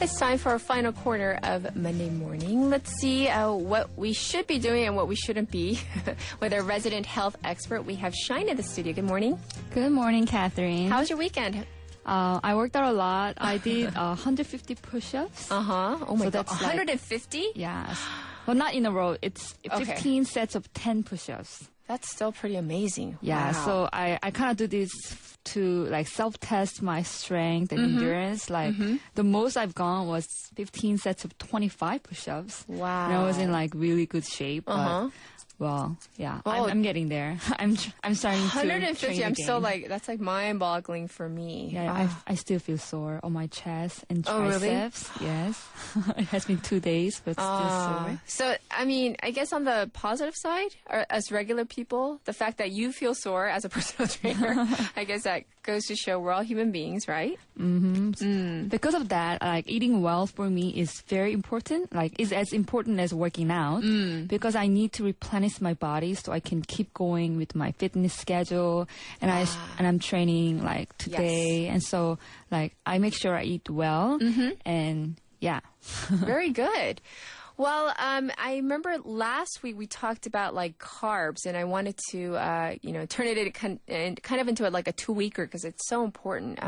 It's time for our final corner of Monday morning. Let's see what we should be doing and what we shouldn't be. With our resident health expert, we have Shine in the studio. Good morning. Good morning, Catherine. How was your weekend? I worked out a lot. I did 150 push-ups. Uh-huh. Oh my So God. that's 150? Yes. Well, not in a row. It's 15 sets of 10 push-ups. That's still pretty amazing. Yeah, Wow. so I kind of do this to like self-test my strength and endurance. Like the most I've gone was 15 sets of 25 push-ups. Wow. And I was in like really good shape. But, well, yeah, I'm getting there. I'm starting to 150. train I'm again. still like, that's like mind-boggling for me. Yeah, I still feel sore on my chest and Oh, really? triceps. Yes. It has been 2 days, but still sore. So, I mean, I guess on the positive side, or as regular people, the fact that you feel sore as a personal trainer, I guess that goes to show we're all human beings, right? Because of that, like eating well for me is very important. Like is as important as working out because I need to replenish my body so I can keep going with my fitness schedule. And I'm training like today, and so like I make sure I eat well. And yeah. Very good. Well, I remember last week we talked about like carbs, and I wanted to, turn it kind of into like a 2-weeker because it's so important.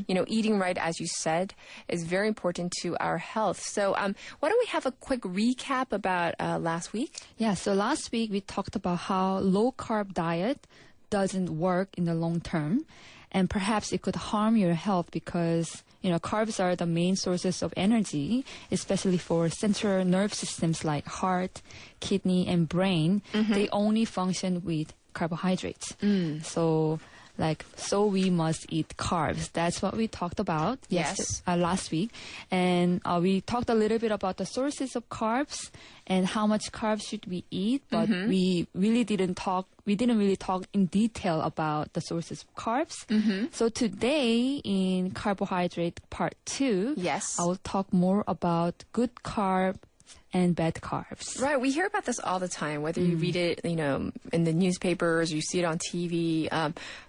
Eating right, as you said, is very important to our health. So, why don't we have a quick recap about last week? Yeah. So last week we talked about how low carb diet doesn't work in the long term, and perhaps it could harm your health because carbs are the main sources of energy, especially for central nerve systems like heart, kidney, and brain. They only function with carbohydrates. So we must eat carbs. That's what we talked about last week. And we talked a little bit about the sources of carbs and how much carbs should we eat, but we didn't really talk in detail about the sources of carbs. So today in carbohydrate part 2, I will talk more about good carb and bad carbs. Right. We hear about this all the time, whether you read it, in the newspapers, you see it on TV.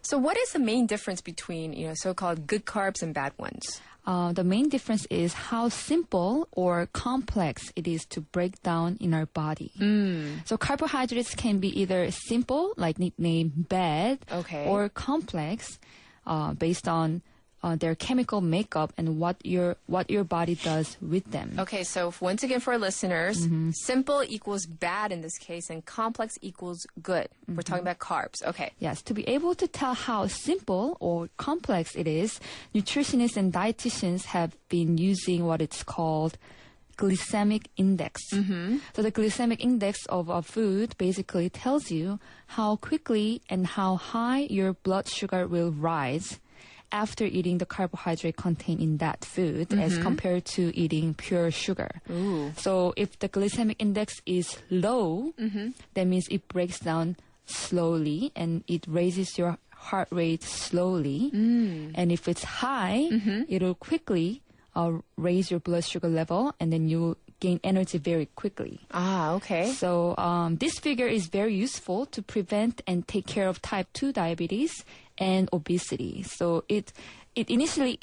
So what is the main difference between, so-called good carbs and bad ones? The main difference is how simple or complex it is to break down in our body. So carbohydrates can be either simple, like nickname bad, or complex, based on their chemical makeup and what your body does with them. Okay, so once again for our listeners, simple equals bad in this case, and complex equals good. We're talking about carbs. Okay. Yes, to be able to tell how simple or complex it is, nutritionists and dietitians have been using what it's called glycemic index. So the glycemic index of a food basically tells you how quickly and how high your blood sugar will rise after eating the carbohydrate contained in that food as compared to eating pure sugar. So if the glycemic index is low, that means it breaks down slowly and it raises your heart rate slowly. And if it's high, it'll quickly raise your blood sugar level, and then you'll gain energy very quickly. Okay. So this figure is very useful to prevent and take care of type 2 diabetes and obesity. So it initially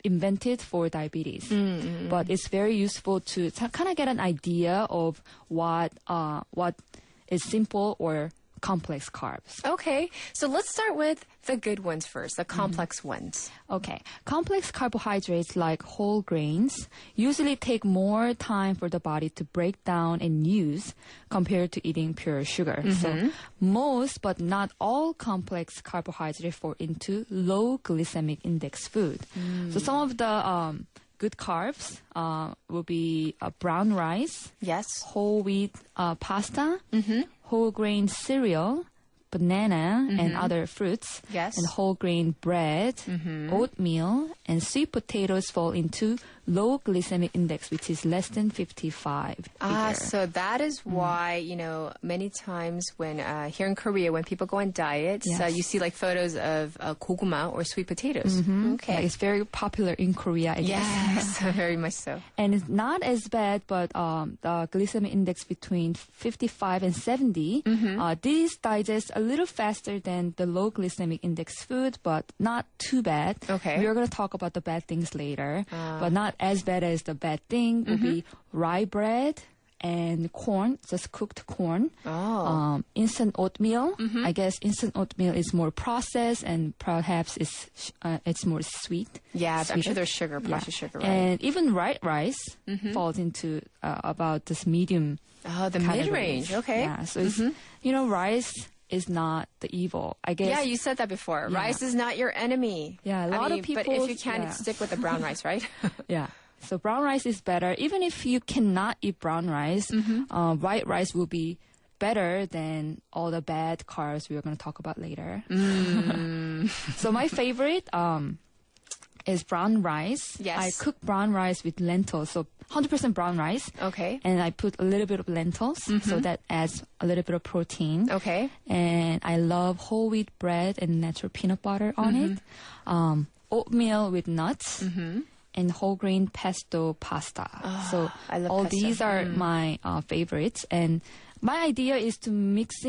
invented for diabetes, but it's very useful to kind of get an idea of what is simple or complex carbs. Okay, so let's start with the good ones first, the complex ones. Okay, complex carbohydrates like whole grains usually take more time for the body to break down and use compared to eating pure sugar. So most but not all complex carbohydrates fall into low glycemic index food. So some of the good carbs will be brown rice, whole wheat pasta, whole grain cereal, banana and other fruits, and whole grain bread, oatmeal, and sweet potatoes fall into low glycemic index, which is less than 55. So that is why, many times when here in Korea, when people go on diets, you see like photos of goguma or sweet potatoes. Okay. Yeah, it's very popular in Korea, I guess. Yes, very much so. And it's not as bad, but the glycemic index between 55 and 70, these digest a little faster than the low glycemic index food, but not too bad. Okay. We're going to talk about the bad things later, but not as bad as the bad thing would be rye bread and corn, just cooked corn. Instant oatmeal. I guess instant oatmeal is more processed and perhaps it's more sweet. Yeah, I'm sweeter. sure there's sugar, processed sugar, right? And even white rice falls into about this medium. Oh, the categories. mid-range. Okay. Yeah, so it's, rice is not the evil, I guess. Yeah, you said that before. Yeah. Rice is not your enemy. Yeah, a lot of people. But if you can, stick with the brown rice, right? Yeah. So brown rice is better. Even if you cannot eat brown rice, white rice will be better than all the bad carbs we are going to talk about later. So my favorite is brown rice. Yes. I cook brown rice with lentils, so 100% brown rice. Okay. And I put a little bit of lentils, so that adds a little bit of protein. Okay. And I love whole wheat bread and natural peanut butter on it. Oatmeal with nuts. And whole grain pesto pasta. So I love all pesto. these are my favorites. And my idea is to mix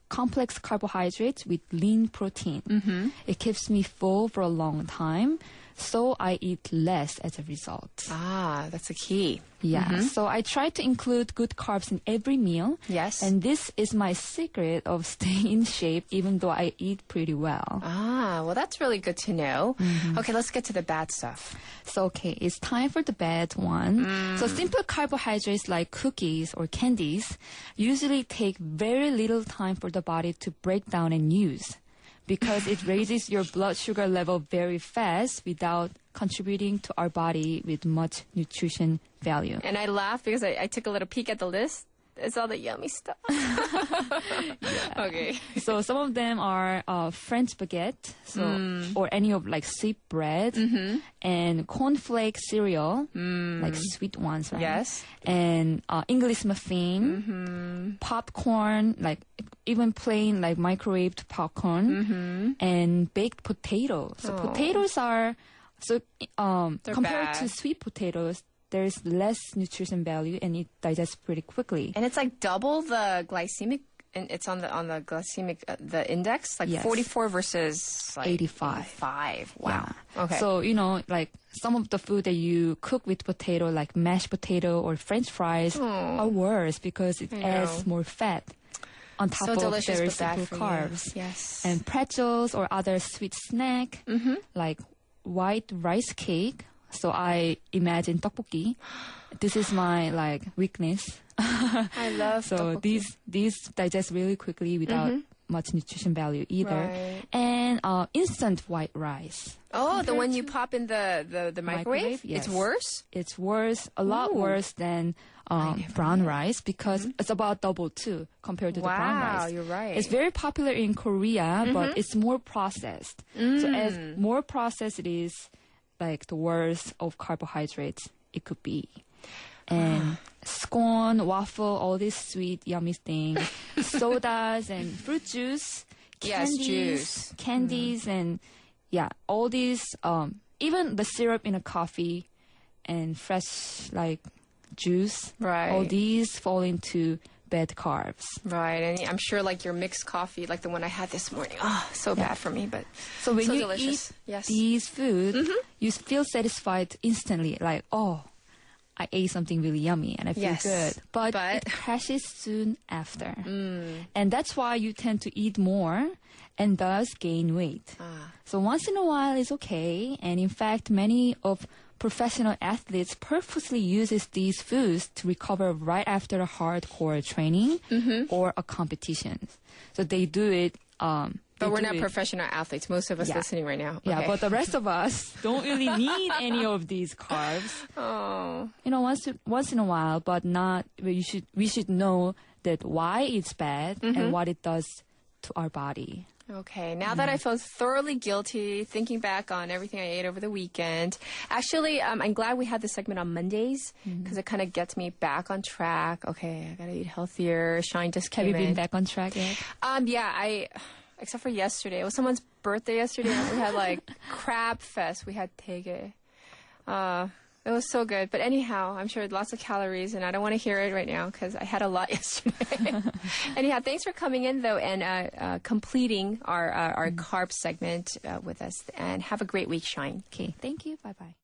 complex carbohydrates with lean protein. It keeps me full for a long time, so I eat less as a result. That's a key. Yeah, so I try to include good carbs in every meal. Yes. And this is my secret of staying in shape even though I eat pretty well. Well, that's really good to know. Okay, let's get to the bad stuff. So, okay, it's time for the bad one. So simple carbohydrates like cookies or candies usually take very little time for the body to break down and use because it raises your blood sugar level very fast without contributing to our body with much nutrition value. And I laugh because I took a little peek at the list. It's all the yummy stuff. Okay. So some of them are French baguette, or any of like sweet bread, and cornflake cereal, like sweet ones, right? Yes. And English muffin, popcorn, like even plain like microwaved popcorn, and baked potatoes. So potatoes are compared bad. to sweet potatoes. There's less nutrition value and it digests pretty quickly. And it's like double the glycemic, and it's on the glycemic the index, like Yes. 44 versus like 85. 85. Wow. Yeah. Okay. So, like some of the food that you cook with potato, like mashed potato or French fries, are worse because it adds more fat on top so of delicious, their but bad simple for carbs. you. Yes. And pretzels or other sweet snack, like white rice cake. So I imagine tteokbokki. This is my like weakness. I love So tteokbokki. these digest really quickly without much nutrition value either. Right. And instant white rice. Oh, the one you pop in the microwave? Yes. It's worse? It's worse, a lot worse than brown rice because it's about double too compared to the brown rice. Wow, you're right. It's very popular in Korea, but it's more processed. So as more processed it is, like the worst of carbohydrates it could be. And scone, waffle, all these sweet, yummy things, sodas and fruit juice, Yes, juice. candies, and all these, even the syrup in a coffee and fresh like juice, Right. all these fall into bad carbs. Right, and I'm sure like your mixed coffee, like the one I had this morning. Oh, so bad for me, but So when so you delicious. eat Yes. these food, you feel satisfied instantly, like, oh, I ate something really yummy and I feel Yes. good. But But- it crashes soon after. And that's why you tend to eat more and thus gain weight. So once in a while is okay. And in fact, many of professional athletes purposely uses these foods to recover right after a hardcore training or a competition. So they do it. But we're not professional athletes. Most of us Yeah. listening right now. Yeah, Okay. but the rest of us don't really need any of these carbs. Oh. Once in a while, but not. We should know that why it's bad and what it does to our body. Okay, now that I feel thoroughly guilty thinking back on everything I ate over the weekend, actually, I'm glad we had this segment on Mondays because it kind of gets me back on track. Okay, I gotta eat healthier. Shine just Have came you been in. back on track yet? Yeah, except for yesterday. It was someone's birthday yesterday and we had like crab fest. We had tege. It was so good. But anyhow, I'm sure lots of calories, and I don't want to hear it right now because I had a lot yesterday. Anyhow, thanks for coming in, though, and completing our carb segment with us. And have a great week, Shine. Okay, thank you. Bye-bye.